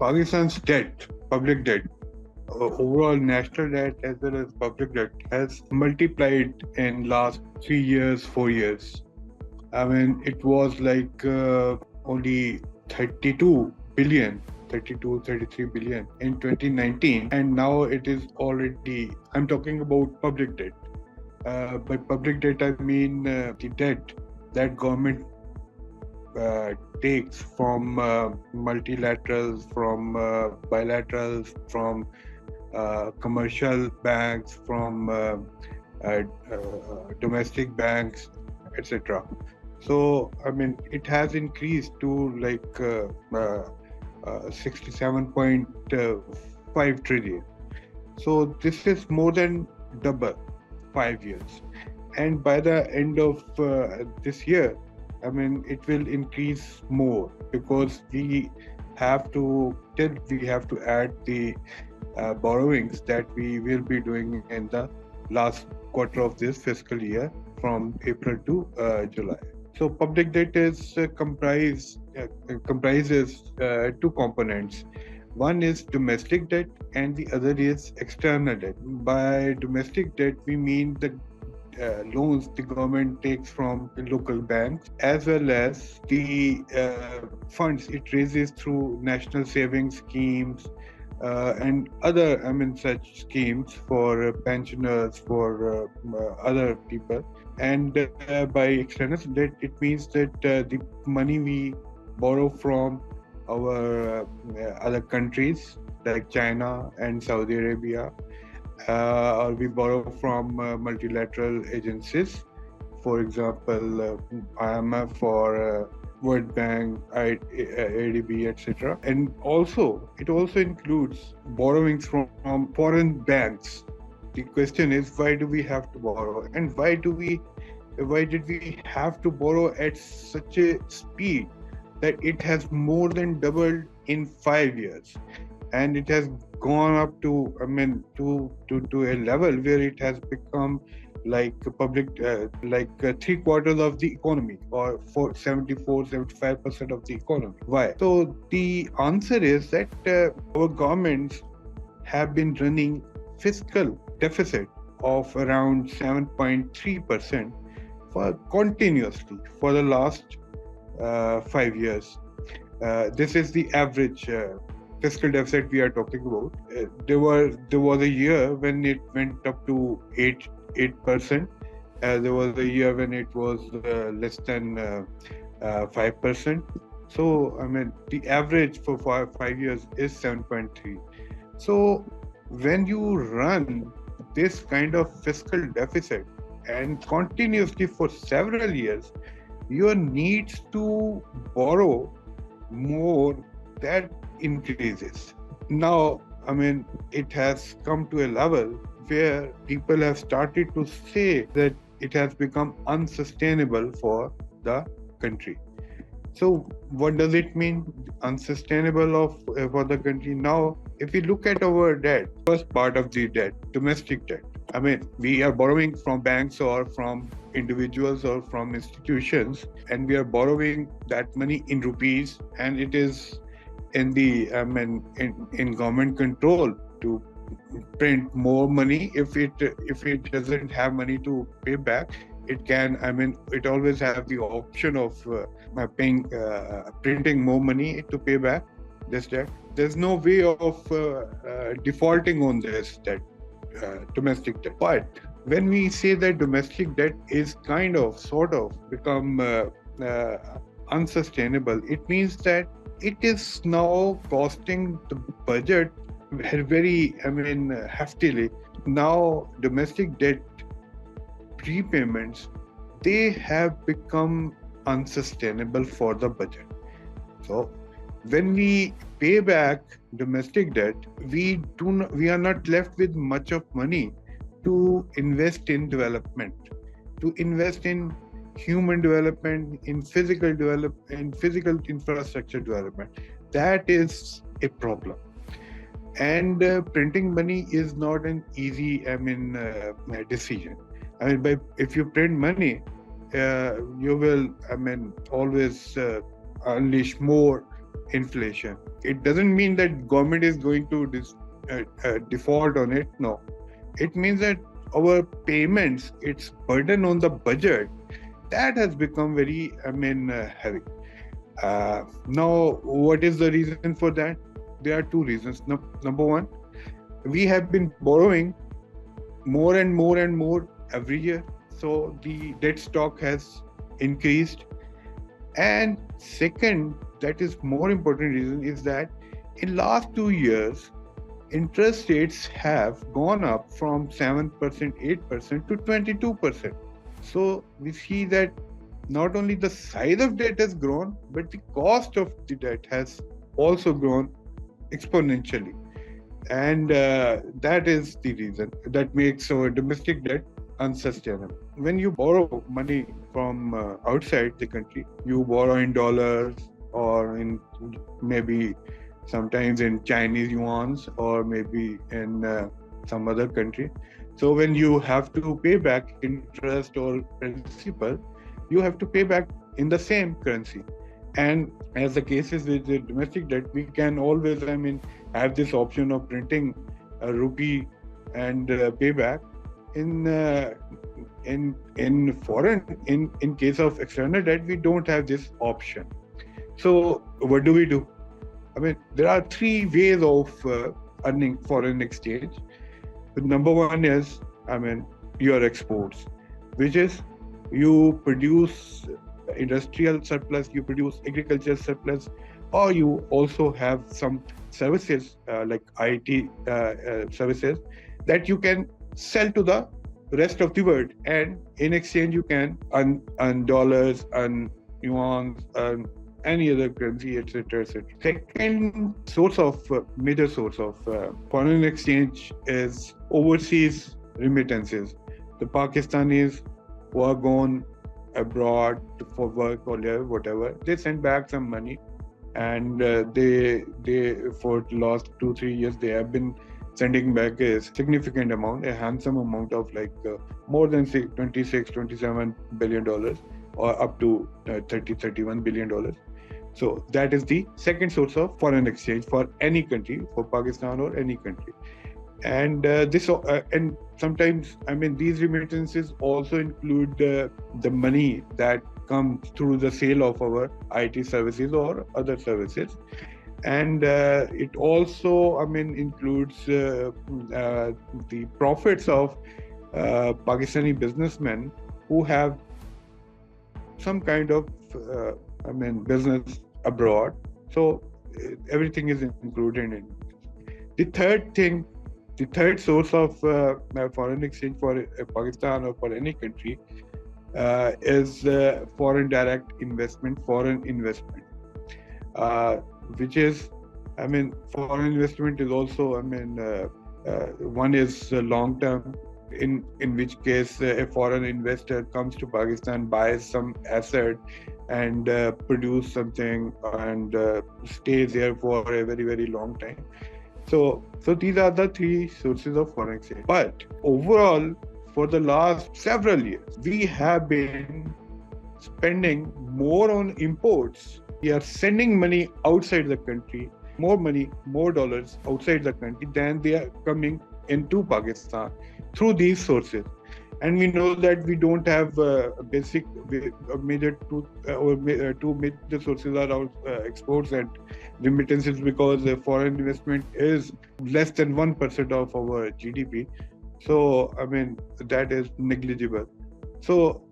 Pakistan's debt, public debt, overall national debt as well as public debt has multiplied in last 3 years, 4 years. I mean, it was like only 32 billion, 32, 33 billion in 2019, and now it is already, I'm talking about public debt. By public debt, I mean the debt that government takes from multilaterals, from bilaterals, from commercial banks, from domestic banks, etc. So, I mean, it has increased to like 67.5 trillion. So, this is more than double 5 years. And by the end of this year, I mean, it will increase more because we have to add the borrowings that we will be doing in the last quarter of this fiscal year from April to July. So public debt is comprises two components. One is domestic debt and the other is external debt. By domestic debt, we mean the loans the government takes from the local banks as well as the funds it raises through national savings schemes and other, I mean, such schemes for pensioners, for other people. And by external debt, it means that the money we borrow from our other countries like China and Saudi Arabia, or we borrow from multilateral agencies, for example, IMF or World Bank, ADB, etc. And also, it also includes borrowings from foreign banks. The question is, why do we have to borrow, and why did we have to borrow at such a speed that it has more than doubled in 5 years, and it has gone up to, I mean, to a level where it has become like public, like 3/4 of the economy, or for 74-75% of the economy. Why? So the answer is that our governments have been running fiscal deficit of around 7.3% for continuously for the last 5 years. This is the average fiscal deficit we are talking about. There was a year when it went up to 8%. There was a year when it was less than 5%. So, I mean, the average for 5 years is 7.3. So, when you run this kind of fiscal deficit and continuously for several years, your needs to borrow more, that increases. Now, I mean, it has come to a level where people have started to say that it has become unsustainable for the country. So what does it mean, unsustainable for the country? Now, if we look at our debt, first part of the debt, domestic debt, I mean, we are borrowing from banks or from individuals or from institutions, and we are borrowing that money in rupees, and it is in the, I mean, in government control to print more money. If it doesn't have money to pay back, it can, I mean, it always have the option of printing more money to pay back this debt. There's no way of defaulting on this debt, domestic debt. But when we say that domestic debt is sort of become unsustainable, it means that it is now costing the budget very, I mean, heftily. Now, domestic debt prepayments, they have become unsustainable for the budget. So, when we pay back domestic debt, we are not left with much of money to invest in development, to invest in human development, in physical infrastructure development. That is a problem. And printing money is not an easy, I mean, decision. I mean, if you print money, you will, I mean, always unleash more inflation. It doesn't mean that government is going to default on it. No, it means that our payments, its burden on the budget, that has become very, heavy. Now, what is the reason for that? There are two reasons. Number one, we have been borrowing more and more and more every year. So the debt stock has increased. And second, that is more important reason is that in last 2 years, interest rates have gone up from 7%, 8% to 22%. So we see that not only the size of debt has grown, but the cost of the debt has also grown exponentially. And that is the reason that makes our domestic debt unsustainable. When you borrow money from outside the country, you borrow in dollars or in maybe sometimes in Chinese yuans or maybe in some other country. So when you have to pay back interest or principal, you have to pay back in the same currency. And as the case is with the domestic debt, we can always, have this option of printing a rupee and pay back. In foreign, in case of external debt, we don't have this option. So what do? There are three ways of earning foreign exchange. Number one is, your exports, which is you produce industrial surplus, you produce agricultural surplus, or you also have some services like IT services that you can sell to the rest of the world, and in exchange you can earn dollars, earn yuan, earn any other currency, etc., etc. Second major source of foreign exchange is overseas remittances. The Pakistanis who are gone abroad for work or whatever, they send back some money, and they for the last 2-3 years they have been sending back a significant amount, a handsome amount of more than $26-27 billion or up to $30-31 billion. So that is the second source of foreign exchange for any country, for Pakistan or any country. And and sometimes, these remittances also include the money that comes through the sale of our IT services or other services. And it also, includes the profits of Pakistani businessmen who have some kind of, business abroad. So everything is included in. The third source of foreign exchange for Pakistan or for any country is foreign direct investment, which is, foreign investment is also, one is long term, in which case a foreign investor comes to Pakistan, buys some asset and produce something and stays here for a very, very long time. So these are the three sources of foreign exchange. But overall, for the last several years, we have been spending more on imports. We are sending money outside the country, more money, more dollars outside the country than they are coming into Pakistan through these sources. And we know that we don't have two major sources are our exports and remittances, because foreign investment is less than 1% of our GDP. So, that is negligible. So,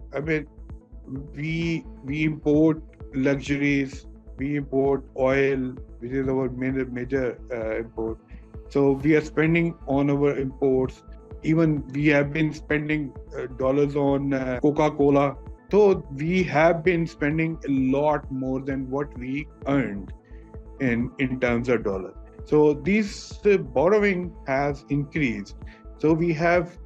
we import luxuries, we import oil, which is our major import. So we are spending on our imports. Even we have been spending dollars on Coca-Cola. So we have been spending a lot more than what we earned in terms of dollars. So this borrowing has increased. So we have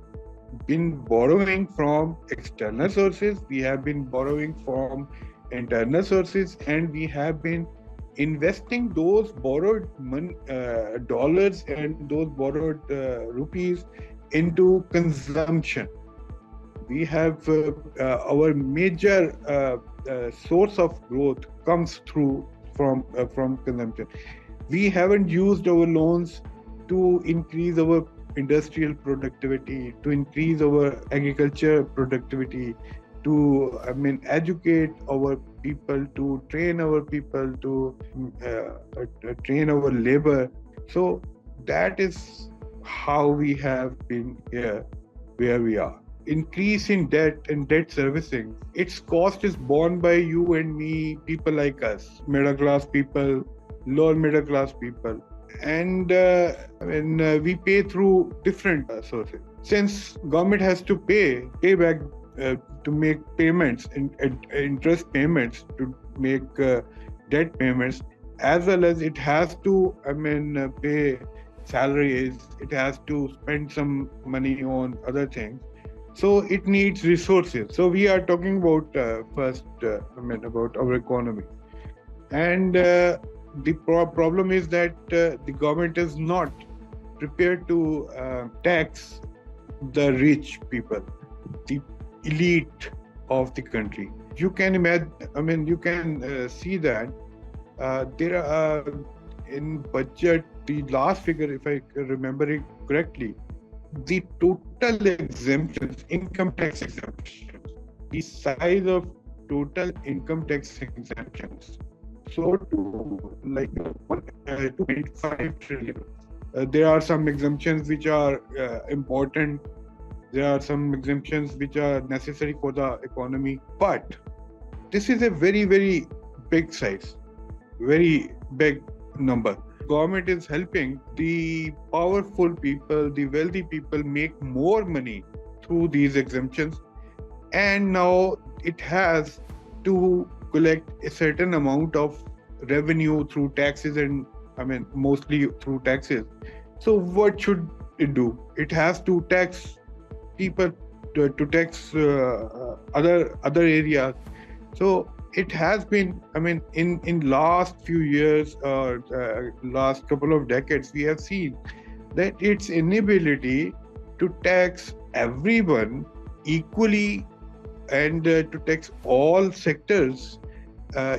been borrowing from external sources, we have been borrowing from internal sources, and we have been investing those borrowed dollars and those borrowed rupees into consumption. We have our major source of growth comes through from consumption. We haven't used our loans to increase our industrial productivity, to increase our agriculture productivity, to educate our people, to train our people, to train our labor. So that is how we have been here where we are. Increase in debt and debt servicing, its cost is borne by you and me, people like us, middle class people, lower middle class people. And we pay through different sources. Since government has to pay back to make payments, interest payments, to make debt payments, as well as it has to pay salaries, it has to spend some money on other things. So it needs resources. So we are talking about first about our economy. And the problem is that the government is not prepared to tax the rich people, the elite of the country. You can imagine, you can see that there are in budget, the last figure, if I remember it correctly, the total exemptions, income tax exemptions, the size of total income tax exemptions soared to like 2.5 trillion. There are some exemptions which are important. There are some exemptions which are necessary for the economy. But this is a very, very big size, very big number. Government is helping the powerful people, the wealthy people make more money through these exemptions. And now it has to collect a certain amount of revenue through taxes and mostly through taxes. So what should it do? It has to tax people, to tax other areas. So it has been, in last few years or last couple of decades, we have seen that its inability to tax everyone equally and to tax all sectors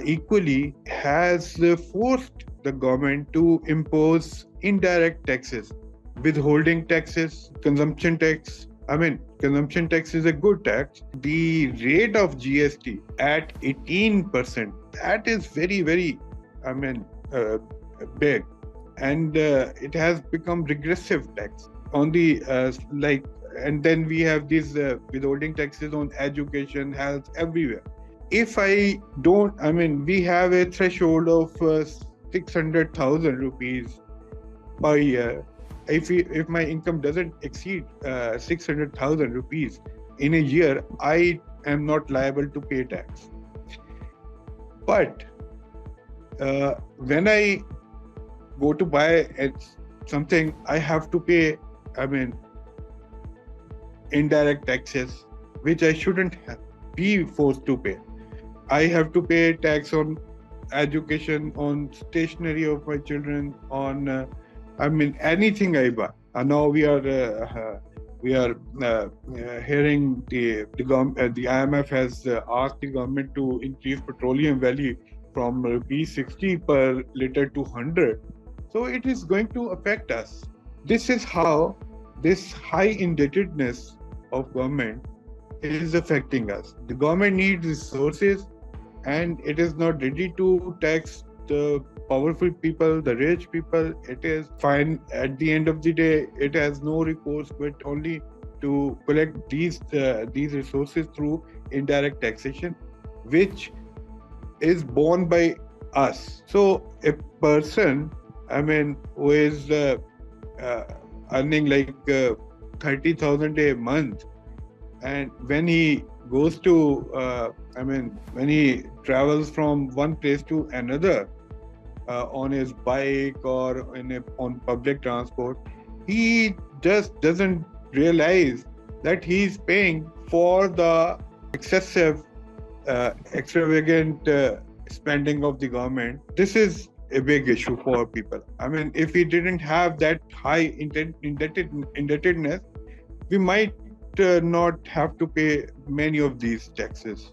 equally has forced the government to impose indirect taxes, withholding taxes, consumption tax. Consumption tax is a good tax. The rate of GST at 18%, that is very, very, big. And it has become regressive tax on the, and then we have these withholding taxes on education, health, everywhere. If I don't, we have a threshold of 600,000 rupees per year. If my income doesn't exceed 600,000 rupees in a year, I am not liable to pay tax. But when I go to buy something, I have to pay, indirect taxes, which I shouldn't be forced to pay. I have to pay tax on education, on stationery of my children, on anything I buy. Now we are hearing the IMF has asked the government to increase petroleum value from rupees 60 per liter to 100. So it is going to affect us. This is how this high indebtedness of government is affecting us. The government needs resources, and it is not ready to tax the powerful people, the rich people. It is fine. At the end of the day, it has no recourse but only to collect these resources through indirect taxation, which is borne by us. So a person, who is earning like 30,000 a month, and when he goes to, when he travels from one place to another on his bike or on public transport, he just doesn't realize that he's paying for the excessive, extravagant spending of the government. This is a big issue for people. If we didn't have that high indebtedness, we might not have to pay many of these taxes.